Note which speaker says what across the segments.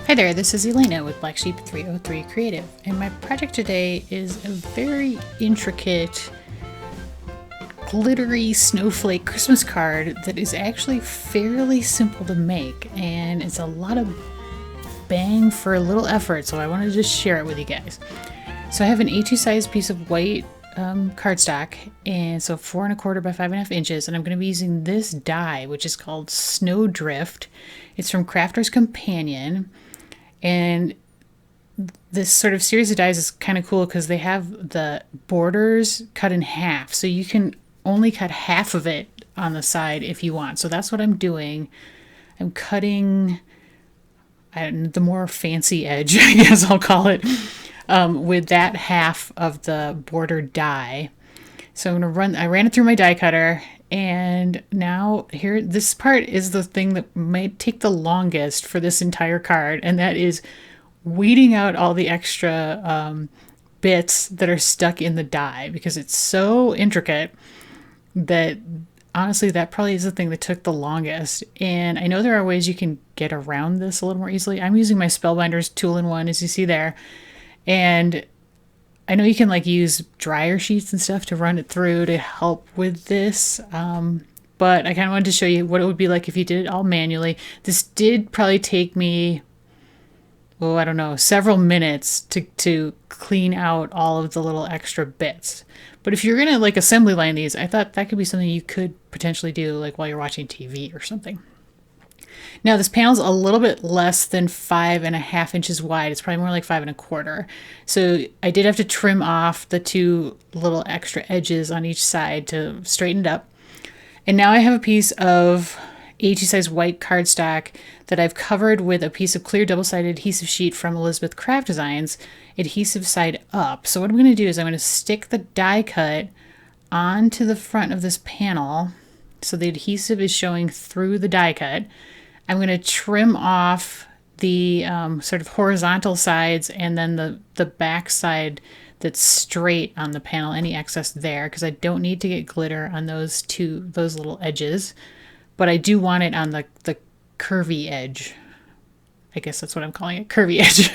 Speaker 1: Hi there, this is Elena with Black Sheep 303 Creative, and my project today is a very intricate, glittery snowflake Christmas card that is actually fairly simple to make, and it's a lot of bang for a little effort, so I wanted to just share it with you guys. So I have an A2 size piece of white cardstock, and so 4 1/4 by 5 1/2 inches, and I'm going to be using this die, which is called Snowdrift. It's from Crafter's Companion. And this sort of series of dies is kind of cool because they have the borders cut in half. So you can only cut half of it on the side if you want. So that's what I'm doing. I'm cutting the more fancy edge, I guess I'll call it, with that half of the border die. So I ran it through my die cutter. And now here, this part is the thing that might take the longest for this entire card, and that is weeding out all the extra bits that are stuck in the die, because it's so intricate that honestly that probably is the thing that took the longest. And I know there are ways you can get around this a little more easily. I'm using my Spellbinders tool-in-one, as you see there, and I know you can use dryer sheets and stuff to run it through to help with this, but I kind of wanted to show you what it would be like if you did it all manually. This did probably take me, I don't know, several minutes to clean out all of the little extra bits. But if you're going to assembly line these, I thought that could be something you could potentially do while you're watching TV or something. Now this panel's a little bit less than 5 1/2 inches wide. It's probably more like 5 1/4. So I did have to trim off the 2 little extra edges on each side to straighten it up. And now I have a piece of A2 size white cardstock that I've covered with a piece of clear double-sided adhesive sheet from Elizabeth Craft Designs, adhesive side up. So what I'm going to do is I'm going to stick the die cut onto the front of this panel so the adhesive is showing through the die cut. I'm going to trim off the sort of horizontal sides and then the back side that's straight on the panel, any excess there, because I don't need to get glitter on those little edges, but I do want it on the curvy edge. I guess that's what I'm calling it, curvy edge.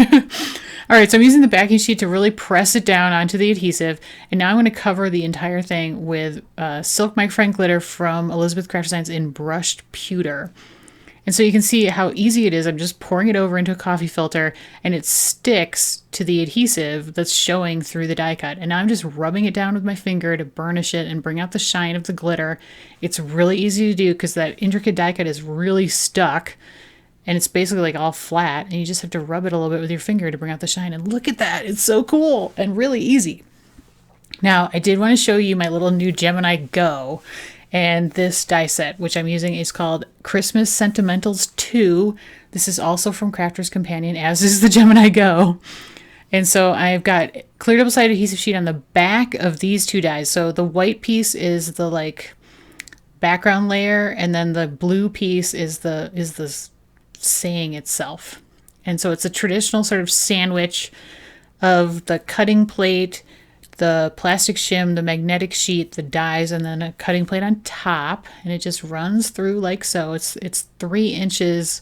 Speaker 1: All right, so I'm using the backing sheet to really press it down onto the adhesive, and now I'm going to cover the entire thing with silk microfine glitter from Elizabeth Craft Designs in brushed pewter. And so you can see how easy it is. I'm just pouring it over into a coffee filter, and it sticks to the adhesive that's showing through the die cut. And now I'm just rubbing it down with my finger to burnish it and bring out the shine of the glitter. It's really easy to do because that intricate die cut is really stuck, and it's basically all flat, and you just have to rub it a little bit with your finger to bring out the shine. And look at that. It's so cool and really easy. Now, I did want to show you my little new Gemini Go. And this die set, which I'm using, is called Christmas Sentimentals 2. This is also from Crafter's Companion, as is the Gemini Go. And so I've got clear double-sided adhesive sheet on the back of these 2 dies. So the white piece is the background layer, and then the blue piece is the saying itself. And so it's a traditional sort of sandwich of the cutting plate, the plastic shim, the magnetic sheet, the dies, and then a cutting plate on top, and it just runs through like so. It's 3 inches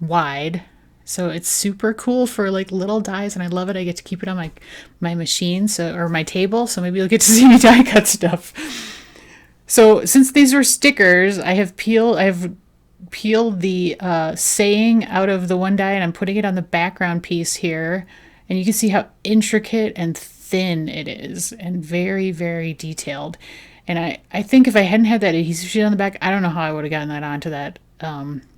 Speaker 1: wide, so it's super cool for little dies, and I love it. I get to keep it on my machine, or my table, so maybe you'll get to see me die cut stuff. So since these were stickers, I have peeled the saying out of the one die, and I'm putting it on the background piece here, and you can see how intricate and thin it is, and very, very detailed. And I think if I hadn't had that adhesive sheet on the back, I don't know how I would have gotten that onto that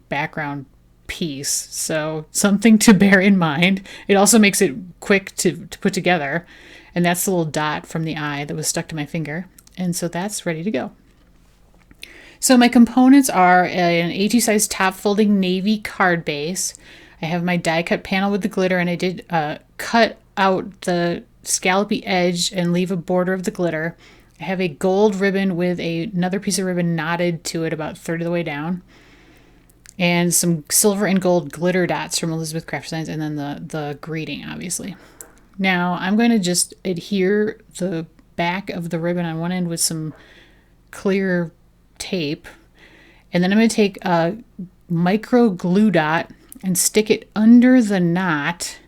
Speaker 1: background piece. So something to bear in mind. It also makes it quick to put together. And that's the little dot from the eye that was stuck to my finger. And so that's ready to go. So my components are an A2 size top folding navy card base. I have my die cut panel with the glitter, and I did cut out the scallopy edge and leave a border of the glitter. I have a gold ribbon with another piece of ribbon knotted to it about 1/3 of the way down, and some silver and gold glitter dots from Elizabeth Craft Designs, and then the greeting, obviously. Now I'm going to just adhere the back of the ribbon on one end with some clear tape, and then I'm going to take a micro glue dot and stick it under the knot,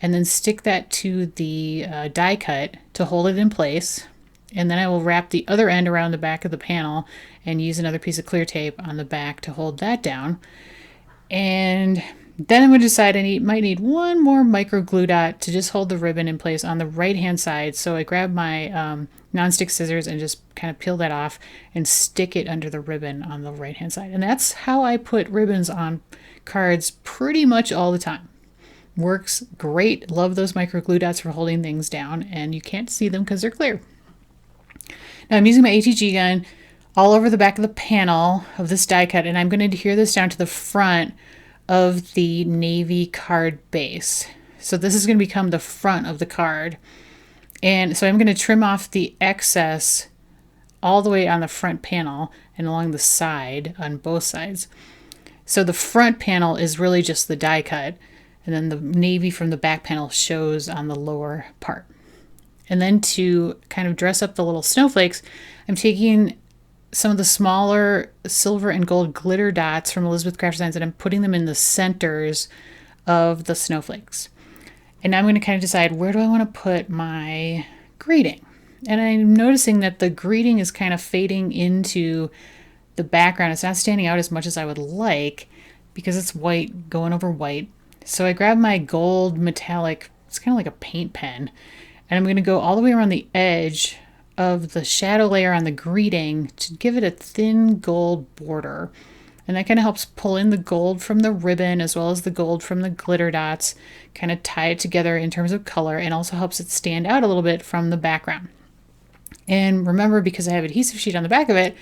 Speaker 1: and then stick that to the die cut to hold it in place. And then I will wrap the other end around the back of the panel and use another piece of clear tape on the back to hold that down. And then I'm going to decide I might need one more micro glue dot to just hold the ribbon in place on the right hand side. So I grab my nonstick scissors and just kind of peel that off and stick it under the ribbon on the right hand side. And that's how I put ribbons on cards pretty much all the time. Works great. Love those micro glue dots for holding things down, and you can't see them because they're clear. Now I'm using my ATG gun all over the back of the panel of this die cut, and I'm going to adhere this down to the front of the navy card base. So this is going to become the front of the card. And so I'm going to trim off the excess all the way on the front panel and along the side on both sides. So the front panel is really just the die cut, and then the navy from the back panel shows on the lower part. And then to kind of dress up the little snowflakes, I'm taking some of the smaller silver and gold glitter dots from Elizabeth Craft Designs, and I'm putting them in the centers of the snowflakes. And now I'm going to kind of decide, where do I want to put my greeting? And I'm noticing that the greeting is kind of fading into the background. It's not standing out as much as I would like because it's white going over white. So I grab my gold metallic, it's kind of like a paint pen, and I'm going to go all the way around the edge of the shadow layer on the greeting to give it a thin gold border. And that kind of helps pull in the gold from the ribbon as well as the gold from the glitter dots, kind of tie it together in terms of color, and also helps it stand out a little bit from the background. And remember, because I have adhesive sheet on the back of it,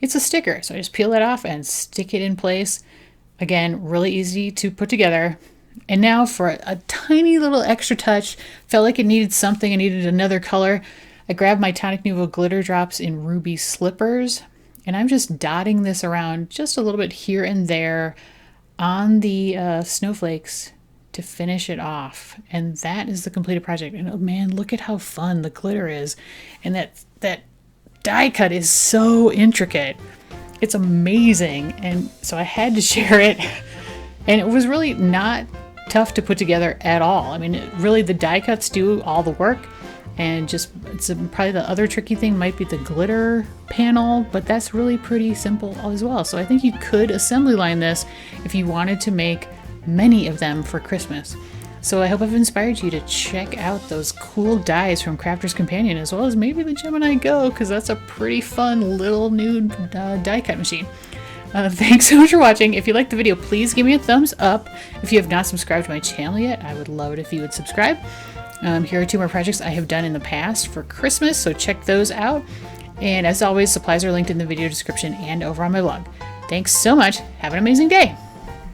Speaker 1: it's a sticker. So I just peel that off and stick it in place. Again, really easy to put together. And now for a tiny little extra touch, felt like it needed something, I needed another color. I grabbed my Tonic Nouveau glitter drops in Ruby Slippers, and I'm just dotting this around just a little bit here and there on the snowflakes to finish it off. And that is the completed project. And oh man, look at how fun the glitter is. And that die cut is so intricate. It's amazing. And so I had to share it. And it was really not tough to put together at all. I mean, really the die cuts do all the work. And just, it's probably the other tricky thing might be the glitter panel, but that's really pretty simple as well. So I think you could assembly line this if you wanted to make many of them for Christmas. So I hope I've inspired you to check out those cool dies from Crafter's Companion, as well as maybe the Gemini Go, because that's a pretty fun little new die cut machine. Thanks so much for watching. If you liked the video, please give me a thumbs up. If you have not subscribed to my channel yet, I would love it if you would subscribe. Here are 2 more projects I have done in the past for Christmas, so check those out. And as always, supplies are linked in the video description and over on my blog. Thanks so much. Have an amazing day.